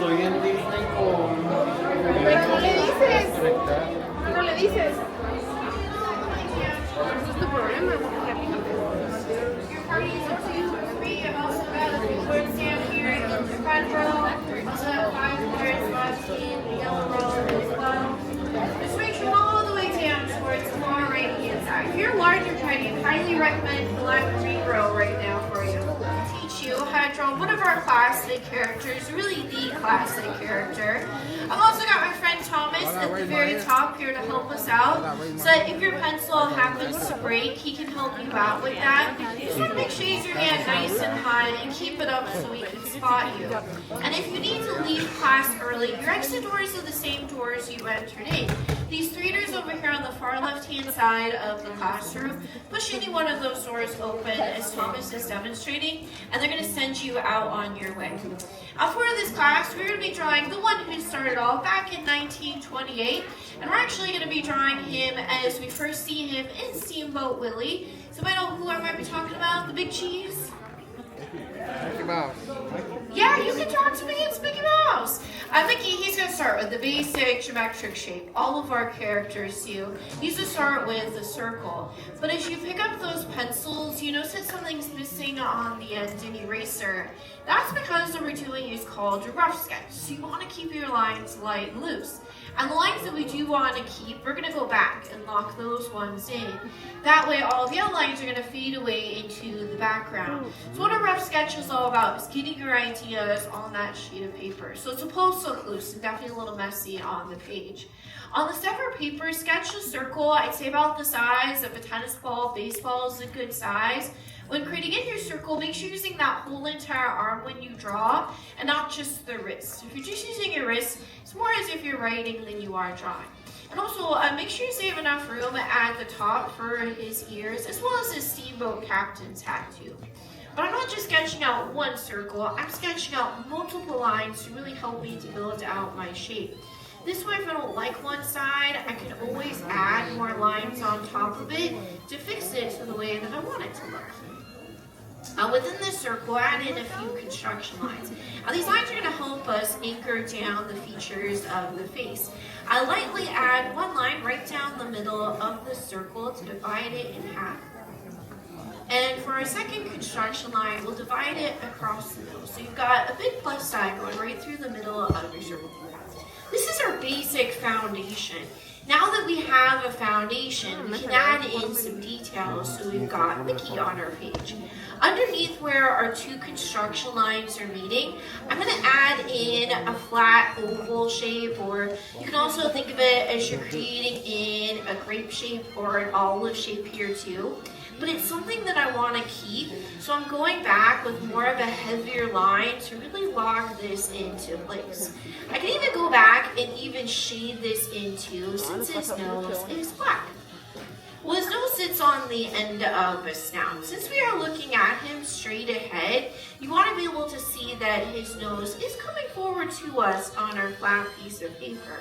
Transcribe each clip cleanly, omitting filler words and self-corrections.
estoy en Disney con... Pero no le dices. No le dices. Ese es tu problema. Your party is up to 2 or 3. I've also got a 3-word stand here in the front row. Also have 5 spots in the yellow row as well. Just make sure all the way down towards the far right hand side. If you're large or tiny, I highly recommend the lime green row right now for you. Teach you how to draw one of our classic characters, really the classic character. I've also got my friend Thomas at the very top here to help us out. So that if your pencil happens to break, he can help you out with that. You just want to make sure you use your hand nice and high and keep it up so we can spot you. And if you need to leave class early, your exit doors are the same doors you entered in. These 3 doors over here on the far left-hand side of the classroom, push any one of those doors open as Thomas is demonstrating, and they're going to send you out on your way. For this class, we're going to be drawing the one who started all back in 1928, and we're actually going to be drawing him as we first see him in Steamboat Willie. So I know who I might be talking about, the big cheese? Mickey Mouse. Yeah, you can talk to me, it's Mickey Mouse. Mickey, he's going to start with the basic geometric shape. All of our characters do. He's going to start with a circle. But as you pick up those pencils, you notice that something's missing on the end, an eraser. That's because what we're doing is called a rough sketch. So you want to keep your lines light and loose. And the lines that we do want to keep, we're going to go back and lock those ones in. That way all the outlines are going to fade away into the background. So what a rough sketch is all about is getting your ideas on that sheet of paper. So it's supposed to look loose and definitely a little messy on the page. On the separate paper, sketch a circle, I'd say about the size of a tennis ball. Baseball is a good size. When creating in your circle, make sure you're using that whole entire arm when you draw and not just the wrist. If you're just using your wrist, it's more as if you're writing than you are drawing. And also, make sure you save enough room at the top for his ears, as well as his steamboat captain's hat too. But I'm not just sketching out one circle, I'm sketching out multiple lines to really help me to build out my shape. This way, if I don't like one side, I can always add more lines on top of it to fix it to the way that I want it to look. Within this circle, add in a few construction lines. Now, these lines are going to help us anchor down the features of the face. I lightly add one line right down the middle of the circle to divide it in half. And for our second construction line, we'll divide it across the middle. So you've got a big plus sign going right through the middle of your circle. This is our basic foundation. Now that we have a foundation, we can add in some details. So we've got Mickey on our page. Underneath where our 2 construction lines are meeting, I'm going to add in a flat oval shape, or you can also think of it as you're creating in a grape shape or an olive shape here too. But it's something that I want to keep, so I'm going back with more of a heavier line to really lock this into place. I can even go back and even shade this into, since his nose is black. Well, his nose sits on the end of a snout. Since we are looking at him straight ahead, you want to be able to see that his nose is coming forward to us on our flat piece of paper.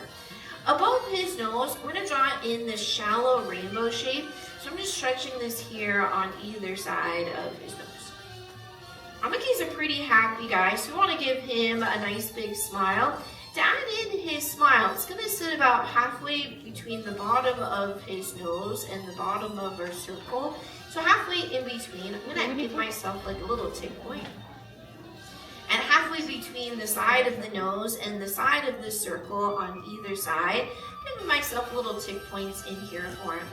Above his nose, we're going to draw in this shallow rainbow shape. So I'm just stretching this here on either side of his nose. Mickey's a pretty happy guy, so we want to give him a nice big smile. To add in his smile, it's going to sit about halfway between the bottom of his nose and the bottom of our circle. So halfway in between, I'm going to give myself like a little tick point. And halfway between the side of the nose and the side of the circle on either side, giving myself little tick points in here for him.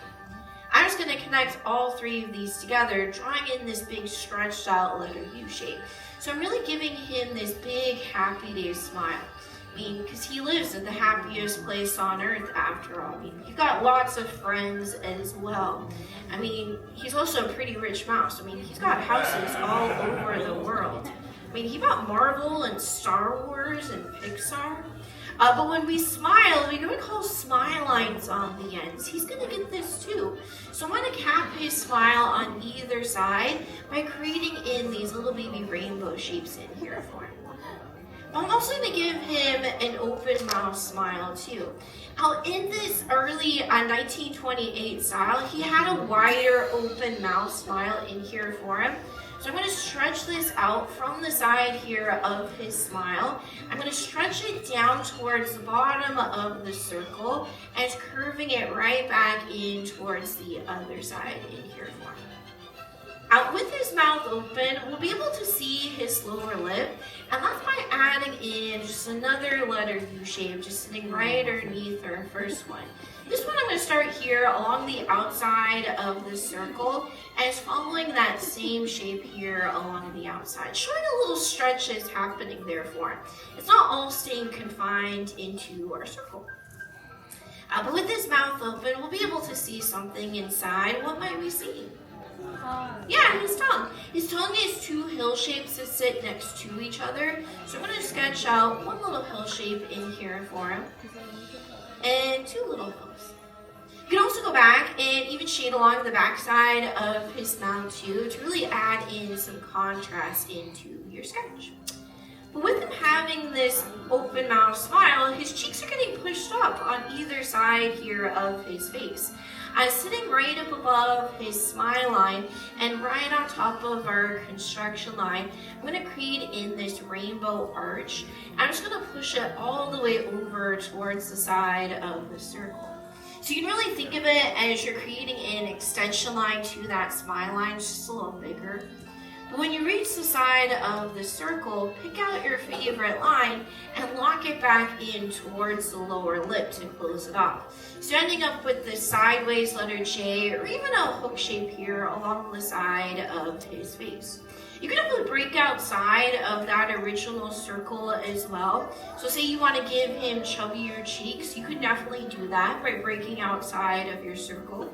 I'm just going to connect all 3 of these together, drawing in this big stretched out like a U shape. So I'm really giving him this big happy day smile. I mean, because he lives at the happiest place on earth after all. I mean, you've got lots of friends as well. I mean, he's also a pretty rich mouse. I mean, he's got houses all over the world. I mean, he bought Marvel and Star Wars and Pixar. But when we smile, we're going to call smile lines on the ends. He's going to get this too. So I'm going to cap his smile on either side by creating in these little baby rainbow shapes in here for him. I'm also going to give him an open mouth smile too. Now in this early 1928 style, he had a wider open mouth smile in here for him. So I'm going to stretch this out from the side here of his smile. I'm going to stretch it down towards the bottom of the circle and curving it right back in towards the other side in here for him. With his mouth open, we'll be able to see his lower lip, and that's by adding in just another letter U shape, just sitting right underneath our first one. This one I'm going to start here along the outside of the circle, and it's following that same shape here along the outside, showing a little stretch is happening there for him. It's not all staying confined into our circle. But with his mouth open, we'll be able to see something inside. What might we see? Yeah, his tongue. His tongue is two hill shapes that sit next to each other. So I'm going to sketch out one little hill shape in here for him. And two little hills. You can also go back and even shade along the backside of his mouth too to really add in some contrast into your sketch. But with him having this open mouth smile, his cheeks are getting pushed up on either side here of his face. Sitting right up above his smile line and right on top of our construction line, I'm going to create in this rainbow arch. I'm just going to push it all the way over towards the side of the circle. So you can really think of it as you're creating an extension line to that smile line, just a little bigger. But when you reach the side of the circle, pick out your favorite line and lock it back in towards the lower lip to close it off. So ending up with this sideways letter J or even a hook shape here along the side of his face. You can have a breakout side of that original circle as well. So say you want to give him chubbier cheeks, you could definitely do that by breaking outside of your circle.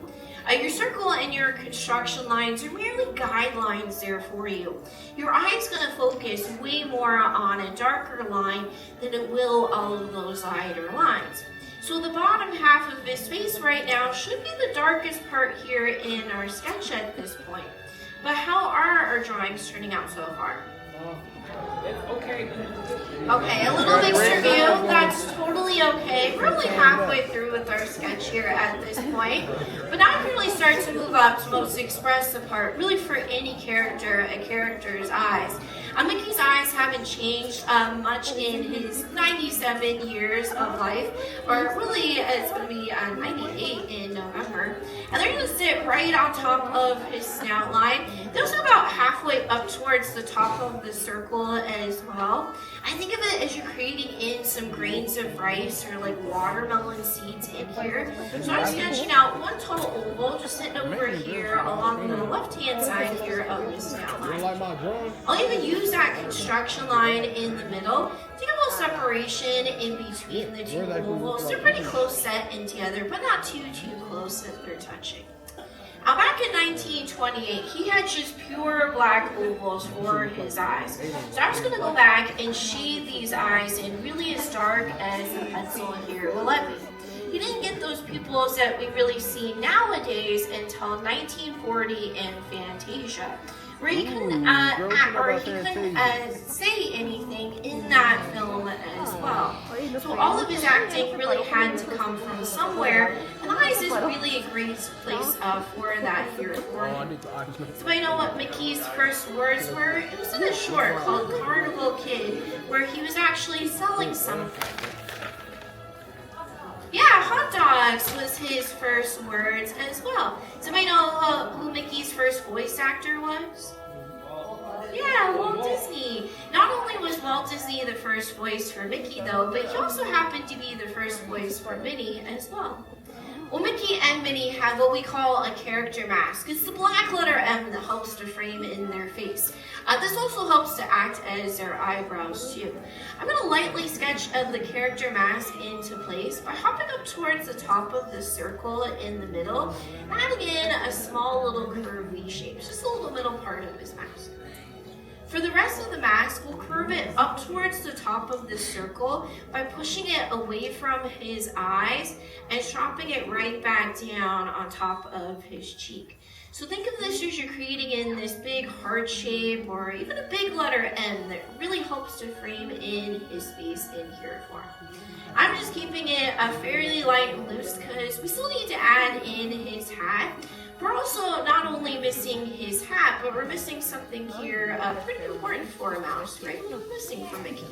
Your circle and your construction lines are merely guidelines there for you. Your eye's going to focus way more on a darker line than it will all of those lighter lines. So the bottom half of his face right now should be the darkest part here in our sketch at this point. But how are our drawings turning out so far? Okay. Okay, a little mixed review. That's totally okay. We're only halfway through with our sketch here at this point. But now I can really start to move up to the most expressive part, really for any character, a character's eyes. Mickey's eyes haven't changed much in his 97 years of life, or really it's going to be 98 in November. And they're going to sit right on top of his snout line. Those are about halfway up towards the top of the circle as well. I think of it as you're creating in some grains of rice or like watermelon seeds in here. So I'm sketching out one total oval just sitting over here along the left-hand side here of the snout line. I'll even use that construction line in the middle. Think a little separation in between the two ovals. They're pretty close set in together, but not too close that they're touching. Now back in 1928, he had just pure black ovals for his eyes. So I'm just going to go back and shade these eyes in really as dark as the pencil here will let me. He didn't get those pupils that we really see nowadays until 1940 in Fantasia, where he couldn't say anything in that film as well. So all of his acting really had to come from somewhere, and eyes is really a great place for that here for him. So I know what Mickey's first words were. It was in a short called Carnival Kid, where he was actually selling something. Yeah, hot dogs was his first words as well. Somebody know who Mickey's first voice actor was? Yeah, Walt Disney. Not only was Walt Disney the first voice for Mickey though, but he also happened to be the first voice for Minnie as well. Well, Mickey and Minnie have what we call a character mask. It's the black letter M that helps to frame in their face. This also helps to act as their eyebrows too. I'm going to lightly sketch the character mask into place by hopping up towards the top of the circle in the middle, and adding in a small little curve V shape, just the little middle part of his mask. For the rest of the mask, we'll curve it up towards the top of the circle by pushing it away from his eyes and dropping it right back down on top of his cheek. So think of this as you're creating in this big heart shape or even a big letter M that really helps to frame in his face in here for him. I'm just keeping it fairly light and loose because we still need to add in his hat. We're also not only missing his hat, but we're missing something here pretty important for a mouse, right? We're missing for Mickey.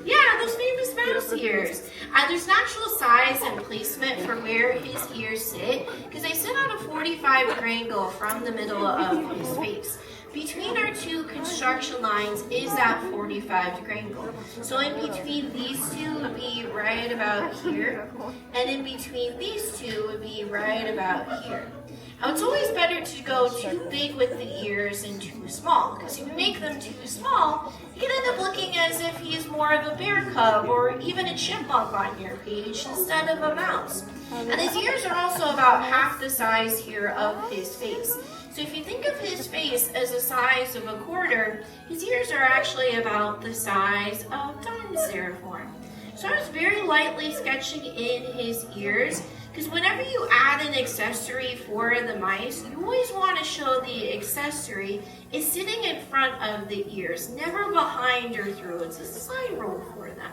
Yeah, those famous mouse ears. There's natural size and placement for where his ears sit, because they sit at a 45-degree angle from the middle of his face. Between our two construction lines is that 45-degree angle. So in between these two would be right about here, and in between these two would be right about here. Now it's always better to go too big with the ears and too small, because if you make them too small, you can end up looking as if he's more of a bear cub or even a chipmunk on your page instead of a mouse. And his ears are also about half the size here of his face. So if you think of his face as the size of a quarter, his ears are actually about the size of diamonds there for him. So I was very lightly sketching in his ears, because whenever you add an accessory for the mice, you always want to show the accessory is sitting in front of the ears, never behind or through. It's a side rule for them.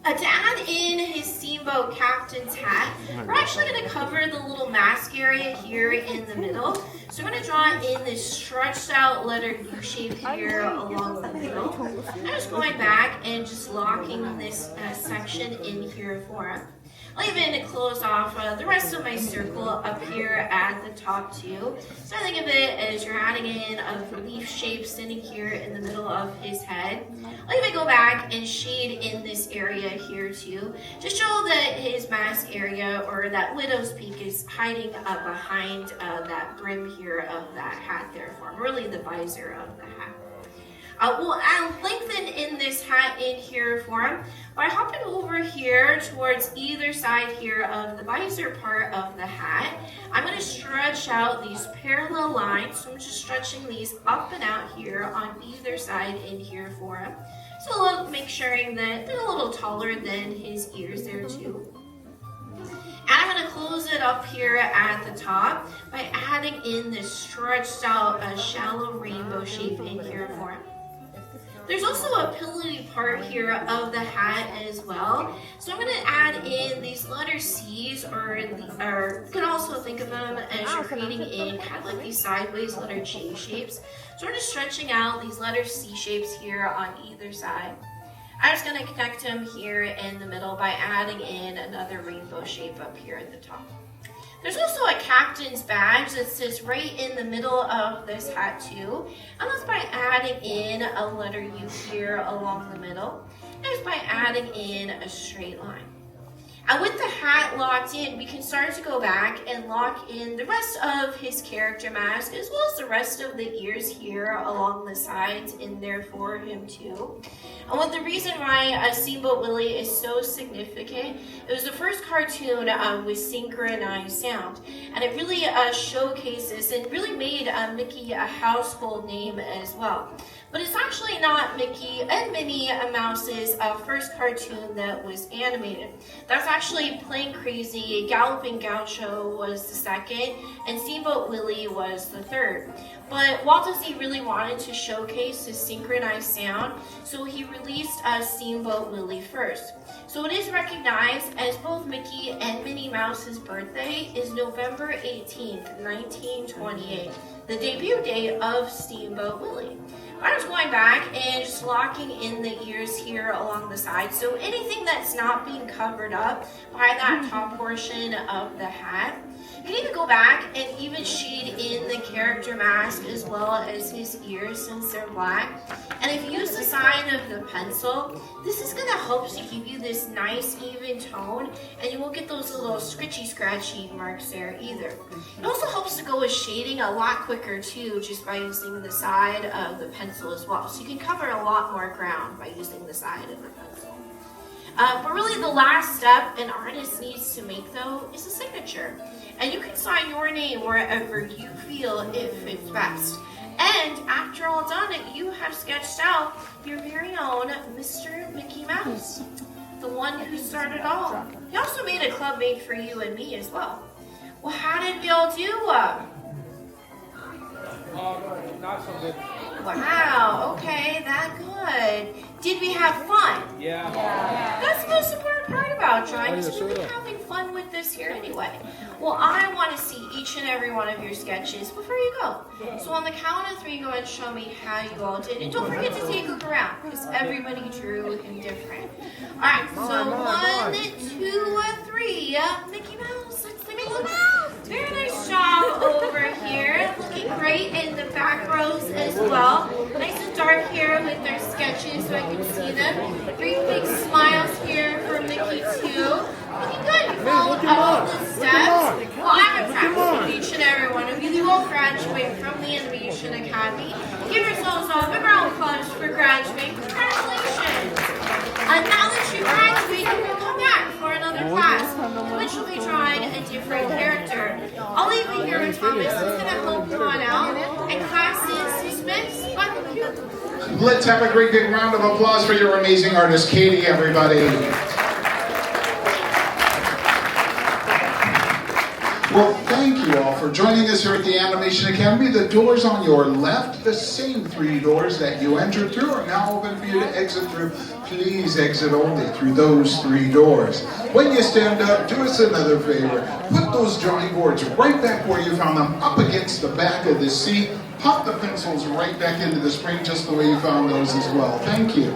To add in his Steamboat Captain's hat, we're actually going to cover the little mask area here in the middle. So we're going to draw in this stretched out letter U shape here along the middle. I'm just going back and just locking this section in here for him. I'll even close off the rest of my circle up here at the top too. So think of it as you're adding in a leaf shape sitting here in the middle of his head. I'll even go back and shade in this area here too, to show that his mask area or that widow's peak is hiding behind that brim here of that hat there for him, really the visor of the hat. I'll lengthen in this hat in here for him by hopping over here towards either side here of the visor part of the hat. I'm going to stretch out these parallel lines, so I'm just stretching these up and out here on either side in here for him. So make sure that they're a little taller than his ears there too. And I'm going to close it up here at the top by adding in this stretched out shallow rainbow shape in here for him. There's also a pillowy part here of the hat as well. So I'm going to add in these letter C's, or you can also think of them as you're creating in kind of like these sideways letter J shapes. So we're just stretching out these letter C shapes here on either side. I'm just going to connect them here in the middle by adding in another rainbow shape up here at the top. There's also a captain's badge that sits right in the middle of this hat too. And that's by adding in a letter U here along the middle. And it's by adding in a straight line. And with the hat locked in, we can start to go back and lock in the rest of his character mask, as well as the rest of the ears here along the sides in there for him too. And what the reason why Steamboat Willie is so significant, it was the first cartoon with synchronized sound. And it really showcases and really made Mickey a household name as well. But it's actually not Mickey and Minnie Mouse's first cartoon that was animated. That's actually Plain Crazy. Galloping Gaucho was the second, and Steamboat Willie was the third. But Walt Disney really wanted to showcase his synchronized sound, so he released Steamboat Willie first. So it is recognized as both Mickey and Minnie Mouse's birthday is November 18th, 1928, the debut date of Steamboat Willie. I'm just going back and just locking in the ears here along the side. So anything that's not being covered up by that top portion of the hat. You can even go back and even shade in the character mask as well as his ears since they're black. And if you use the side of the pencil, this is going to help to give you this nice even tone, and you won't get those little scratchy marks there either. It also helps to go with shading a lot quicker too, just by using the side of the pencil as well. So you can cover a lot more ground by using the side of the pencil. But really the last step an artist needs to make though is a signature. And you can sign your name wherever you feel it fits best. And after all done, you have sketched out your very own Mr. Mickey Mouse, the one who started all. He also made a club made for you and me as well. Well, how did we all do? Not so good. Wow, okay, that good. Did we have fun? Yeah. That's the most important part about about drawing because we've been having fun with this here anyway. Well, I want to see each and every one of your sketches before you go. So on the count of 3, go ahead and show me how you all did. And don't forget to take a look around because everybody drew in different. All right, so 1, 2, 3. Mickey Mouse, let's see Mickey Mouse. Very nice job over here. Looking great in the back rows as well. Nice and dark here with their sketches so I can see them. 3 big smiles here for Mickey too. Looking good. You followed all the steps. Well, I'm impressed with each and every one of you. You all graduate from the Animation Academy. Give yourselves all a big round of applause for graduating. Congratulations. Now that you graduate, you can come back for another class, in which you'll be drawing a different character. I'll leave you here with Thomas. He's going to help you on out. And class is dismissed. Bye. Let's have a great big round of applause for your amazing artist, Katie, everybody. Well, thank you all for joining us here at the Animation Academy. The doors on your left, the same 3 doors that you entered through, are now open for you to exit through. Please exit only through those 3 doors. When you stand up, do us another favor. Put those drawing boards right back where you found them, up against the back of the seat. Pop the pencils right back into the spring just the way you found those as well. Thank you.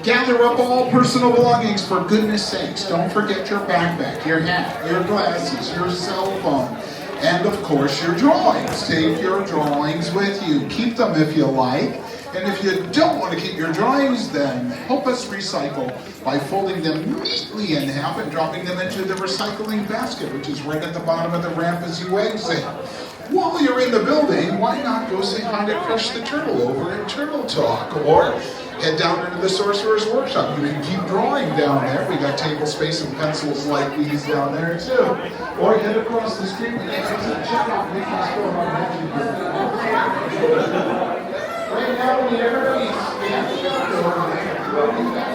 Gather up all personal belongings, for goodness sakes. Don't forget your backpack, your hat, your glasses, your cell phone, and of course your drawings. Take your drawings with you. Keep them if you like. And if you don't want to keep your drawings, then help us recycle by folding them neatly in half and dropping them into the recycling basket, which is right at the bottom of the ramp as you exit. While you're in the building, why not go say hi to Crush the Turtle over at Turtle Talk, or head down into the Sorcerer's Workshop. You can keep drawing down there. We got table space and pencils like these down there too. Or head across the street and check out Mickey's store on Magic. Right now, we everybody stand up.